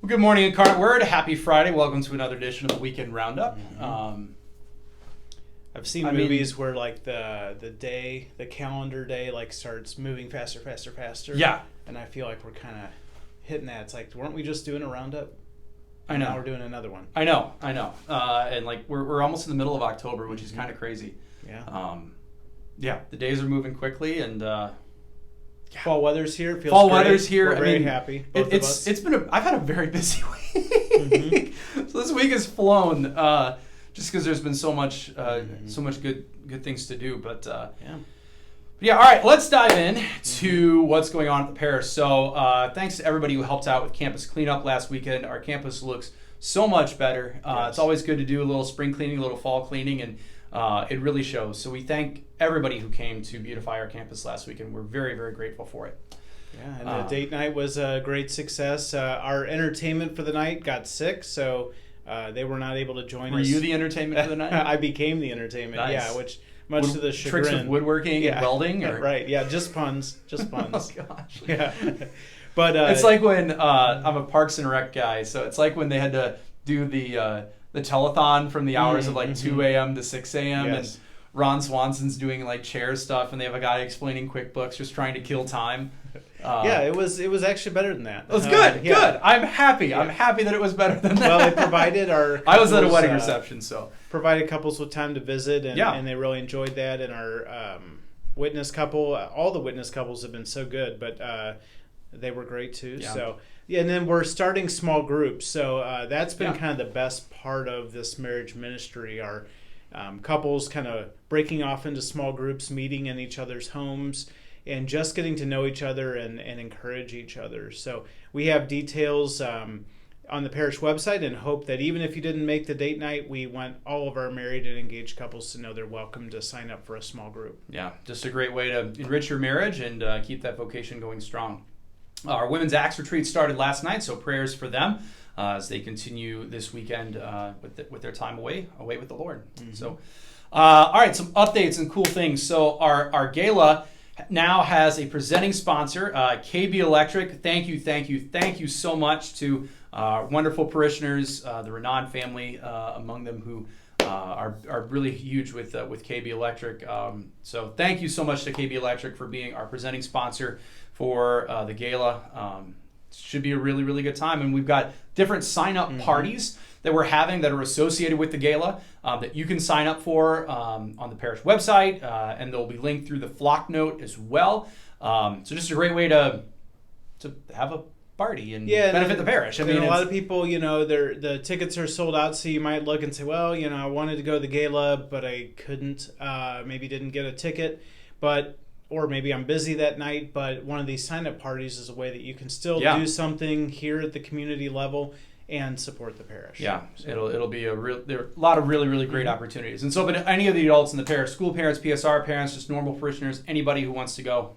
Well, good morning, Incarnate Word. Happy Friday. Welcome to another edition of the Weekend Roundup. I've seen movies where like the calendar day like starts moving faster. Yeah. And I feel like we're kind of hitting that. It's like, weren't we just doing a roundup? I know. Now we're doing another one. I know. And like we're almost in the middle of October, which is kind of crazy. Yeah. The days are moving quickly, and fall weather's here. It feels fall great. weather's here. We're very happy. Both of us. It's been I've had a very busy week. So this week has flown just because there's been so much good things to do. But all right, let's dive in to what's going on at the parish. So thanks to everybody who helped out with campus cleanup last weekend. Our campus looks so much better. It's always good to do a little spring cleaning, a little fall cleaning, and it really shows. So we thank everybody who came to beautify our campus last weekend. We're very, very grateful for it. Yeah, and the date night was a great success. Our entertainment for the night got sick, so they were not able to join us. Were you the entertainment for the night? I became the entertainment, nice. Yeah, which much to the chagrin. Tricks with woodworking and welding? Or? Right, yeah, just puns. Oh, gosh. Yeah. But it's like when, I'm a Parks and Rec guy, so it's like when they had to do the telethon from the hours of like 2 a.m. to 6 a.m. Yes. And Ron Swanson's doing like chair stuff, and they have a guy explaining QuickBooks, just trying to kill time. It was actually better than that. It was good. Good. I'm happy. Yeah. I'm happy that it was better than that. Well, it provided our couples, I was at a wedding reception, so provided couples with time to visit, and they really enjoyed that. And our witness couple, all the witness couples have been so good, but they were great too. Yeah. So and then we're starting small groups. So that's been kind of the best part of this marriage ministry. Our couples kind of breaking off into small groups, meeting in each other's homes, and just getting to know each other and encourage each other. So we have details on the parish website, and hope that even if you didn't make the date night, we want all of our married and engaged couples to know they're welcome to sign up for a small group. Yeah, just a great way to enrich your marriage and keep that vocation going strong. Our Women's Acts Retreat started last night, so prayers for them as they continue this weekend with their time away with the Lord. So, all right, some updates and cool things. So our Gala now has a presenting sponsor, KB Electric. Thank you so much to our wonderful parishioners, the Renan family among them, who are really huge with KB Electric. So thank you so much to KB Electric for being our presenting sponsor for the Gala. Should be a really, really good time. And we've got different sign-up parties that we're having that are associated with the Gala that you can sign up for on the parish website, and they'll be linked through the flock note as well. So just a great way to have a party and benefit the parish. I mean, a lot of people, the tickets are sold out, so you might look and say, well, I wanted to go to the Gala, but I couldn't, maybe didn't get a ticket, or maybe I'm busy that night. But one of these sign-up parties is a way that you can still do something here at the community level and support the parish. Yeah, so it'll be there are a lot of really, really great opportunities. And so, but any of the adults in the parish, school parents, PSR parents, just normal parishioners, anybody who wants to go,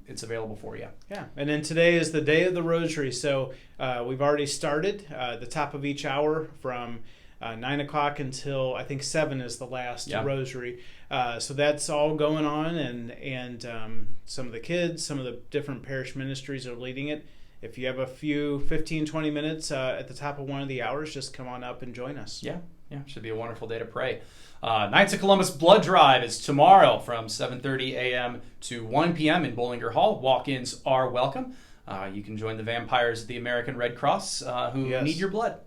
it's available for you. Yeah, and then today is the day of the Rosary. So we've already started the top of each hour from 9 o'clock until I think 7 is the last Rosary. So that's all going on, and some of the kids, some of the different parish ministries are leading it. If you have a few 15, 20 minutes at the top of one of the hours, just come on up and join us. Yeah, should be a wonderful day to pray. Knights of Columbus Blood Drive is tomorrow from 7:30 a.m. to 1 p.m. in Bollinger Hall. Walk-ins are welcome. You can join the vampires of the American Red Cross who need your blood.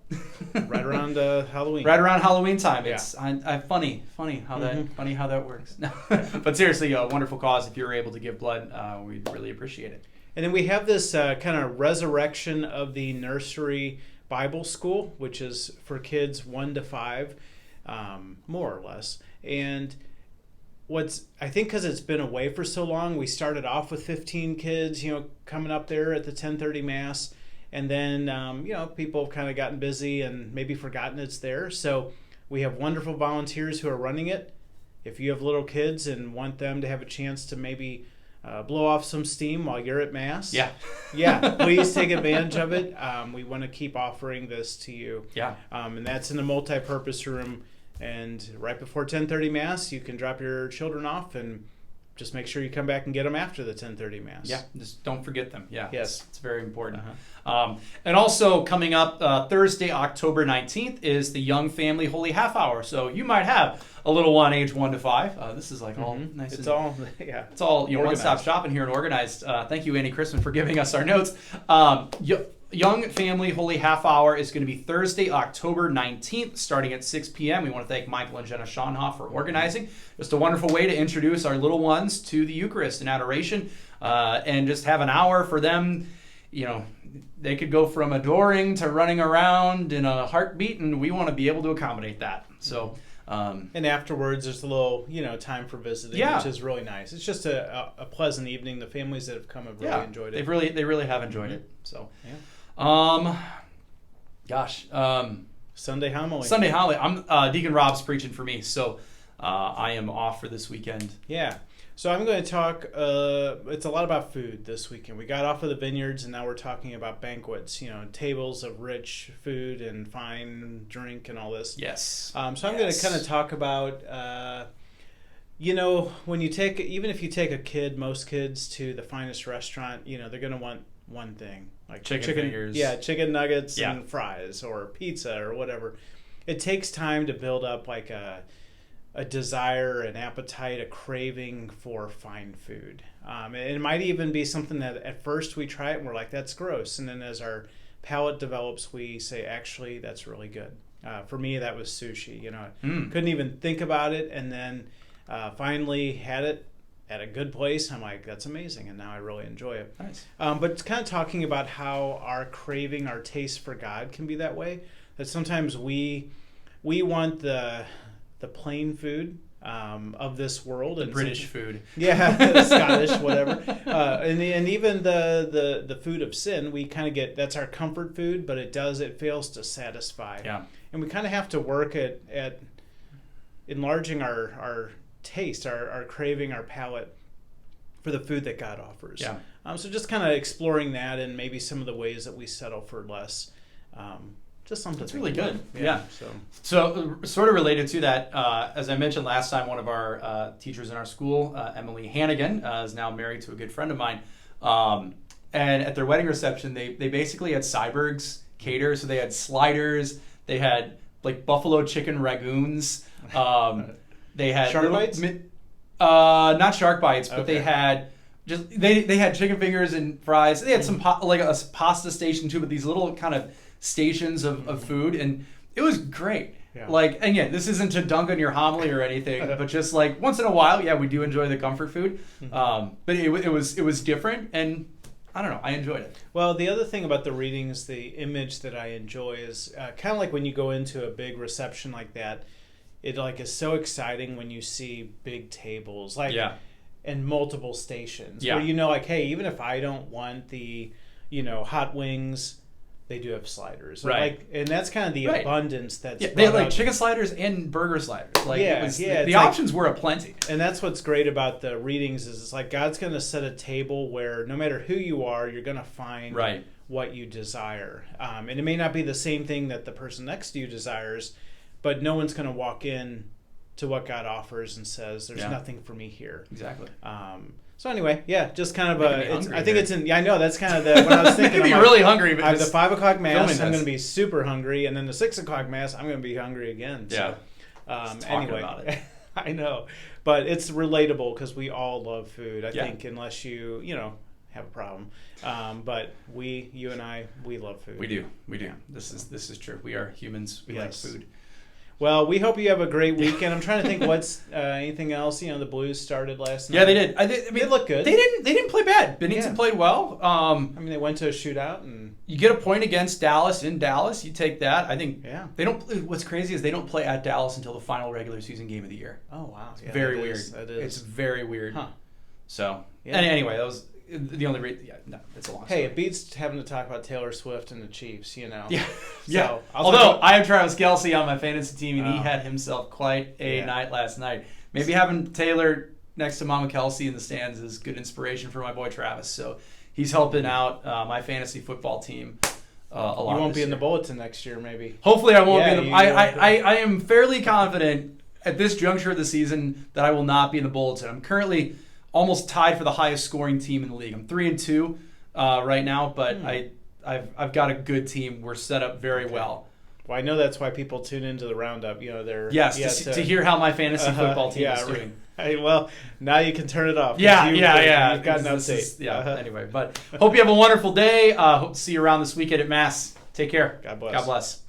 Right around Halloween. Right around Halloween time. It's funny how that works. But seriously, a wonderful cause. If you're able to give blood, we'd really appreciate it. And then we have this kind of resurrection of the Nursery Bible School, which is for kids 1 to 5, more or less. And I think because it's been away for so long, we started off with 15 kids, coming up there at the 10:30 Mass. And then, people have kind of gotten busy and maybe forgotten it's there. So we have wonderful volunteers who are running it. If you have little kids and want them to have a chance to maybe blow off some steam while you're at Mass. Please take advantage of it. We want to keep offering this to you. And that's in a multi-purpose room. And right before 10:30 Mass, you can drop your children off and just make sure you come back and get them after the 10:30 Mass. Yeah, just don't forget them. Yeah, Yes. it's very important. And also coming up Thursday, October 19th is the Young Family Holy Half Hour. So you might have a little one age 1 to 5. This is like all nice. It's and, all it's all organized. one-stop shopping here and organized. Thank you, Annie Christman, for giving us our notes. Young Family Holy Half Hour is going to be Thursday, October 19th, starting at 6 p.m. We want to thank Michael and Jenna Schonhoff for organizing. Just a wonderful way to introduce our little ones to the Eucharist and adoration, and just have an hour for them. They could go from adoring to running around in a heartbeat, and we want to be able to accommodate that. So, and afterwards, there's a little, time for visiting, which is really nice. It's just a pleasant evening. The families that have come have really enjoyed it. They really have enjoyed it. So, Sunday homily. Sunday homily. I'm Deacon Rob's preaching for me, so I am off for this weekend. Yeah. So I'm going to talk. It's a lot about food this weekend. We got off of the vineyards, and now we're talking about banquets. Tables of rich food and fine drink and all this. Yes. So I'm going to kind of talk about. When you take, even if you take a kid, most kids to the finest restaurant, they're going to want one thing, like chicken fingers. Yeah, chicken nuggets and fries or pizza or whatever. It takes time to build up like a desire, an appetite, a craving for fine food. It might even be something that at first we try it and we're like, that's gross. And then as our palate develops, we say, actually, that's really good. For me, that was sushi. Couldn't even think about it. And then finally had it at a good place. I'm like, that's amazing. And now I really enjoy it. Nice. But it's kind of talking about how our craving, our taste for God can be that way. That sometimes we want the plain food of this world, and British food, Scottish, whatever, and even the food of sin. We kind of get, that's our comfort food, but it fails to satisfy. And we kind of have to work at enlarging our taste, our craving, our palate for the food that God offers. So just kind of exploring that and maybe some of the ways that we settle for less. Just something that's really good. So sort of related to that, as I mentioned last time, one of our teachers in our school, Emily Hannigan, is now married to a good friend of mine. And at their wedding reception, they basically had Cybergs cater. So they had sliders. They had like buffalo chicken ragoons. They had shark bites. Not shark bites, but okay. They had they had chicken fingers and fries. They had some like a pasta station too, but these little kind of stations of food, and it was great. Like, and this isn't to dunk on your homily or anything, but just like once in a while, we do enjoy the comfort food. But it was different, and I don't know, I enjoyed it. Well, the other thing about the readings, the image that I enjoy is kind of like when you go into a big reception like that, it like is so exciting when you see big tables and multiple stations where like, hey, even if I don't want the hot wings, they do have sliders, right? And that's kind of the abundance that's they had like chicken sliders and burger sliders. Like the options were aplenty. And that's what's great about the readings is it's like God's going to set a table where no matter who you are, you're going to find what you desire. And it may not be the same thing that the person next to you desires, but no one's going to walk in to what God offers and says, "There's nothing for me here." Exactly. So anyway, just kind of I think it's in. I know that's kind of when I was thinking. You'd be really hungry. I have the 5 o'clock mass. I'm going to be super hungry, and then the 6 o'clock mass, I'm going to be hungry again. So, anyway, about it. I know, but it's relatable because we all love food. I think unless you have a problem, but you and I, we love food. We do. This is true. We are humans. We like food. Well, we hope you have a great weekend. I'm trying to think what's anything else. The Blues started last night. Yeah, they did. I mean, they looked good. They didn't play bad. Bennington played well. They went to a shootout, and you get a point against Dallas in Dallas. You take that. I think. They don't. What's crazy is they don't play at Dallas until the final regular season game of the year. Oh wow, it's very weird. That is. It's very weird. Huh. So anyway, that was the only reason. It's a long story. Hey, it beats having to talk about Taylor Swift and the Chiefs. So, although I have Travis Kelce on my fantasy team, and he had himself quite a night last night. Maybe having Taylor next to Mama Kelce in the stands is good inspiration for my boy Travis. So he's helping out my fantasy football team a lot. You won't be in the bulletin next year, maybe. Hopefully, I won't be in the. I am fairly confident at this juncture of the season that I will not be in the bulletin. I'm currently almost tied for the highest scoring team in the league. I'm 3-2 right now, but I've got a good team. We're set up very well. Well, I know that's why people tune into the Roundup. They're to hear how my fantasy football team is doing. Hey, well, now you can turn it off. Yeah. You've got an update. Anyway, but hope you have a wonderful day. Hope to see you around this weekend at Mass. Take care. God bless. God bless.